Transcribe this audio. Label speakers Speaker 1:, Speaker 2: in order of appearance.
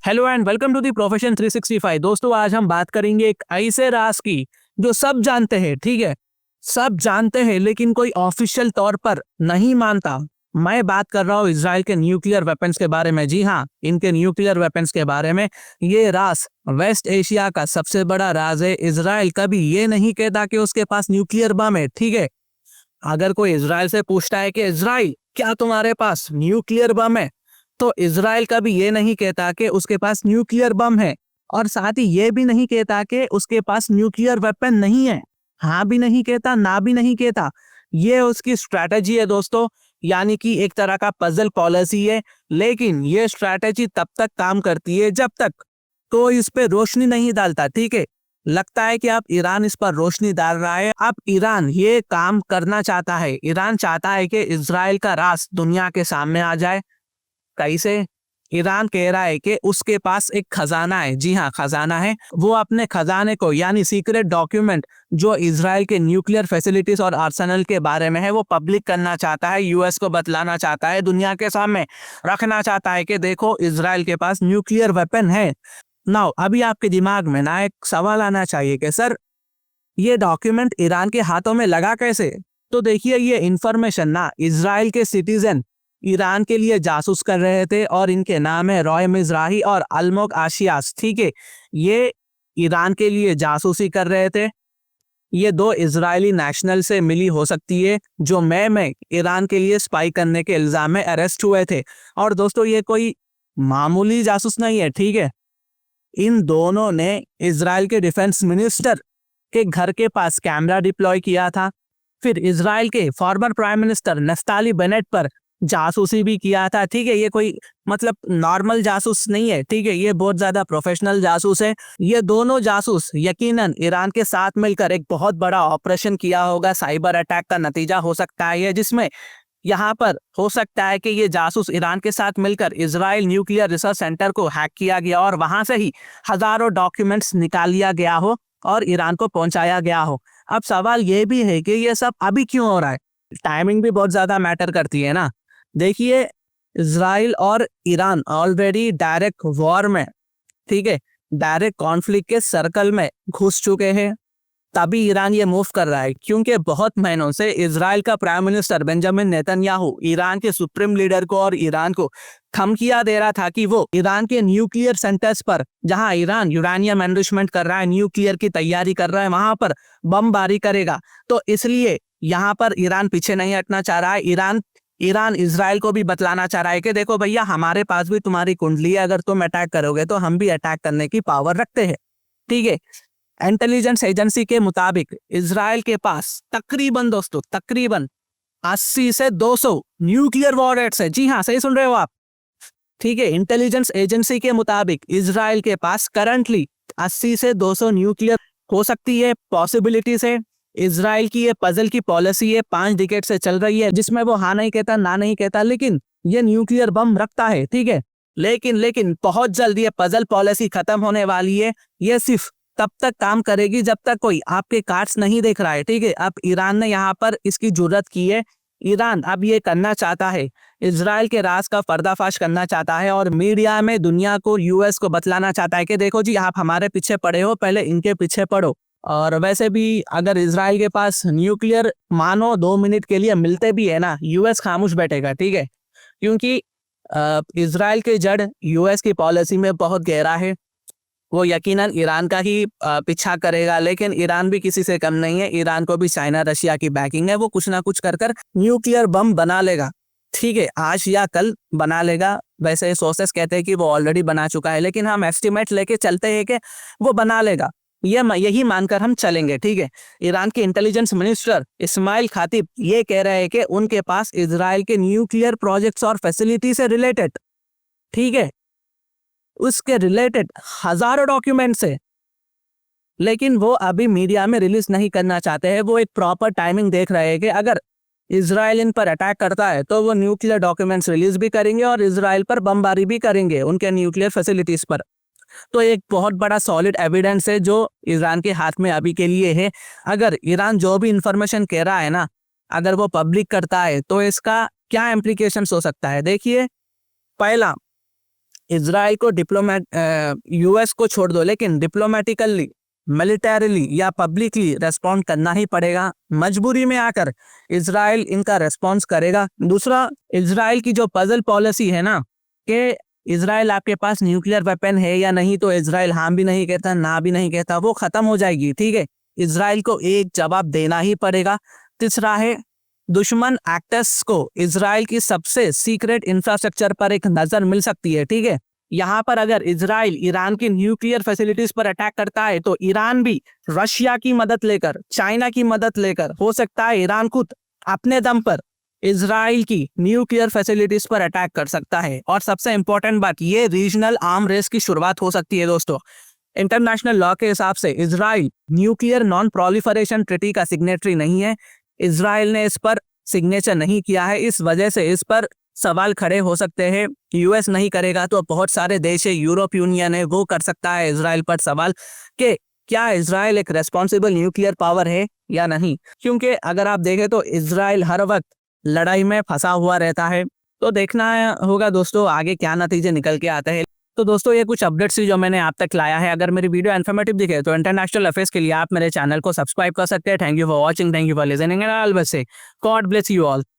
Speaker 1: Hello and welcome to the profession 365। दोस्तों आज हम बात करेंगे एक ऐसे राज की जो सब जानते हैं, ठीक है, सब जानते हैं लेकिन कोई ऑफिशियल तौर पर नहीं मानता। मैं बात कर रहा हूँ इजराइल के न्यूक्लियर वेपन्स के बारे में। जी हाँ, इनके न्यूक्लियर वेपन्स के बारे में। ये राज वेस्ट एशिया का सबसे बड़ा राज है। इजराइल कभी ये नहीं कहता कि उसके पास न्यूक्लियर बम है, ठीक है। अगर कोई इजराइल से पूछता है कि इजराइल क्या तुम्हारे पास न्यूक्लियर बम है, तो इजराइल कभी ये नहीं कहता कि उसके पास न्यूक्लियर बम है, और साथ ही ये भी नहीं कहता कि उसके पास न्यूक्लियर वेपन नहीं है। हाँ भी नहीं कहता, ना भी नहीं कहता। ये उसकी स्ट्रैटेजी है दोस्तों, यानी कि एक तरह का पजल पॉलिसी है। लेकिन ये स्ट्रैटेजी तब तक काम करती है जब तक कोई इस पे रोशनी नहीं डालता, ठीक है। लगता है कि अब ईरान इस पर रोशनी डाल रहा है। अब ईरान ये काम करना चाहता है। ईरान चाहता है कि इजराइल का राज दुनिया के सामने आ जाए। कैसे? ईरान कह रहा है कि उसके पास एक खजाना है। जी हाँ, खजाना है। वो अपने खजाने को, यानी सीक्रेट डॉक्यूमेंट जो इजराइल के न्यूक्लियर फैसिलिटीज और आर्सेनल के बारे में है, वो पब्लिक करना चाहता है। यूएस को बतलाना चाहता है, दुनिया के सामने रखना चाहता है कि देखो इजराइल के पास न्यूक्लियर वेपन है। नाउ अभी आपके दिमाग में ना एक सवाल आना चाहिए कि सर ये डॉक्यूमेंट ईरान के हाथों में लगा कैसे? तो देखिए, ये इंफॉर्मेशन ना इजराइल के सिटीजन ईरान के लिए जासूस कर रहे थे, और इनके नाम है रॉय मिजराही और अलमोग आशियास, ठीक है। ये ईरान के लिए जासूसी कर रहे थे। ये दो इजरायली नेशनल से मिली हो सकती है, जो मई में ईरान के लिए स्पाई करने के इल्जाम में अरेस्ट हुए थे। और दोस्तों ये कोई मामूली जासूस नहीं है, ठीक है। इन दोनों ने इजराइल के डिफेंस मिनिस्टर के घर के पास कैमरा डिप्लॉय किया था। फिर इजराइल के former prime minister Naftali Bennett पर जासूसी भी किया था, ठीक है। ये कोई मतलब नॉर्मल जासूस नहीं है, ठीक है। ये बहुत ज्यादा प्रोफेशनल जासूस है। ये दोनों जासूस यकीनन ईरान के साथ मिलकर एक बहुत बड़ा ऑपरेशन किया होगा। साइबर अटैक का नतीजा हो सकता है ये, जिसमें यहाँ पर हो सकता है कि ये जासूस ईरान के साथ मिलकर इजराइल न्यूक्लियर रिसर्च सेंटर को हैक किया गया, और वहां से ही हजारों डॉक्यूमेंट्स निकाल लिया गया हो और ईरान को पहुंचाया गया हो। अब सवाल ये भी है कि ये सब अभी क्यों हो रहा है? टाइमिंग भी बहुत ज्यादा मैटर करती है ना। देखिए, इजराइल और ईरान ऑलरेडी डायरेक्ट वॉर में, ठीक है, डायरेक्ट कॉन्फ्लिक्ट के सर्कल में घुस चुके हैं। तभी ईरान ये मूव कर रहा है, क्योंकि बहुत महीनों से इजराइल का prime minister Benjamin Netanyahu Iran के सुप्रीम लीडर को और ईरान को धमकियां दे रहा था कि वो ईरान के न्यूक्लियर सेंटर्स पर, जहां ईरान यूरेनियम एनरिचमेंट कर रहा है, न्यूक्लियर की तैयारी कर रहा है, वहां पर बमबारी करेगा। तो इसलिए यहाँ पर ईरान पीछे नहीं हटना चाह रहा है। ईरान इजराइल को भी बतलाना चाह रहा है कि देखो भैया, हमारे पास भी तुम्हारी कुंडली है, अगर तुम अटैक करोगे तो हम भी अटैक करने की पावर रखते हैं, ठीक है। इंटेलिजेंस एजेंसी के मुताबिक इजराइल के पास तकरीबन दोस्तों, तकरीबन 80 से 200 न्यूक्लियर वॉरहेड्स है। जी हाँ, सही सुन रहे हो आप, ठीक है। इंटेलिजेंस एजेंसी के मुताबिक इजराइल के पास करंटली 80 से 200 न्यूक्लियर हो सकती है, पॉसिबिलिटीज है। इजराइल की ये पजल की पॉलिसी है, 5 डिकेड से चल रही है, जिसमें वो हाँ नहीं कहता, ना नहीं कहता, लेकिन ये न्यूक्लियर बम रखता है, ठीक है। लेकिन बहुत जल्द ये पजल पॉलिसी खत्म होने वाली है। ये सिर्फ तब तक काम करेगी जब तक कोई आपके कार्ड्स नहीं देख रहा है, ठीक है। अब ईरान ने यहाँ पर इसकी जुर्रत की है। ईरान अब ये करना चाहता है, इजराइल के राज का पर्दाफाश करना चाहता है, और मीडिया में दुनिया को, यूएस को बतलाना चाहता है कि देखो जी, आप हमारे पीछे पड़े हो, पहले इनके पीछे पड़ो। और वैसे भी अगर इजराइल के पास न्यूक्लियर मानो 2 मिनट के लिए मिलते भी है ना, यूएस खामोश बैठेगा, ठीक है। क्योंकि इजराइल के जड़ यूएस की पॉलिसी में बहुत गहरा है। वो यकीनन ईरान का ही पीछा करेगा, लेकिन ईरान भी किसी से कम नहीं है। ईरान को भी चाइना रशिया की बैकिंग है। वो कुछ ना कुछ कर कर न्यूक्लियर बम बना लेगा, ठीक है, आज या कल बना लेगा। वैसे सोर्सेस कहते हैं कि वो ऑलरेडी बना चुका है, लेकिन हम एस्टिमेट लेके चलते हैं कि वो बना लेगा। यही मानकर हम चलेंगे, ठीक है। ईरान के इंटेलिजेंस मिनिस्टर इस्माइल खातिब ये कह रहे हैं कि उनके पास इजराइल के न्यूक्लियर प्रोजेक्ट्स और फैसिलिटी से रिलेटेड, ठीक है, उसके रिलेटेड हजारों डॉक्यूमेंट्स है, लेकिन वो अभी मीडिया में रिलीज नहीं करना चाहते हैं। वो एक प्रॉपर टाइमिंग देख रहे हैं कि अगर इजराइल इन पर अटैक करता है तो वो न्यूक्लियर डॉक्यूमेंट्स रिलीज भी करेंगे और इजराइल पर बमबारी भी करेंगे, उनके न्यूक्लियर फैसिलिटीज पर। तो एक बहुत बड़ा सॉलिड एविडेंस है जो ईरान के हाथ में अभी के लिए है। अगर ईरान जो भी इंफॉर्मेशन कह रहा है ना, अगर वो पब्लिक करता है तो इसका क्या इम्प्लीकेशंस हो सकता है? देखिए, पहला, इसराइल को यूएस को छोड़ दो, लेकिन डिप्लोमेटिकली, मिलिटरीली या पब्लिकली रेस्पॉन्ड करना ही पड़ेगा। मजबूरी में आकर इसराइल इनका रेस्पॉन्स करेगा। दूसरा, इसराइल की जो पजल पॉलिसी है ना, कि इसराइल आपके पास न्यूक्लियर वेपन है या नहीं, तो इसराइल हाँ भी नहीं कहता ना भी नहीं कहता, वो खत्म हो जाएगी। ठीक है, इसराइल को एक जवाब देना ही पड़ेगा। तीसरा है, दुश्मन एक्टर्स को इसराइल की सबसे सीक्रेट इंफ्रास्ट्रक्चर पर एक नजर मिल सकती है। ठीक है, यहाँ पर अगर इसराइल ईरान की न्यूक्लियर फैसिलिटीज पर अटैक करता है तो ईरान भी रशिया की मदद लेकर, चाइना की मदद लेकर, हो सकता है ईरान खुद अपने दम पर इसराइल की न्यूक्लियर फैसिलिटीज पर अटैक कर सकता है। और सबसे इंपॉर्टेंट बात, ये रीजनल आर्म रेस की शुरुआत हो सकती है दोस्तों। इंटरनेशनल लॉ के हिसाब से Israel nuclear non proliferation treaty का सिग्नेटरी नहीं है। इसराइल ने इस पर सिग्नेचर नहीं किया है, इस वजह से इस पर सवाल खड़े हो सकते हैं। यूएस नहीं करेगा तो बहुत सारे देश है, यूरोप यूनियन है, वो कर सकता है इसराइल पर सवाल कि क्या इसराइल एक रेस्पॉन्सिबल न्यूक्लियर पावर है या नहीं। क्योंकि अगर आप देखें तो इसराइल हर वक्त लड़ाई में फंसा हुआ रहता है। तो देखना होगा दोस्तों आगे क्या नतीजे निकल के आते हैं। तो दोस्तों ये कुछ अपडेट्स जो मैंने आप तक लाया है। अगर मेरी वीडियो इन्फॉर्मेटिव दिखे तो इंटरनेशनल अफेयर्स के लिए आप मेरे चैनल को सब्सक्राइब कर सकते हैं। Thank you for watching, thank you for listening and always say God bless you all.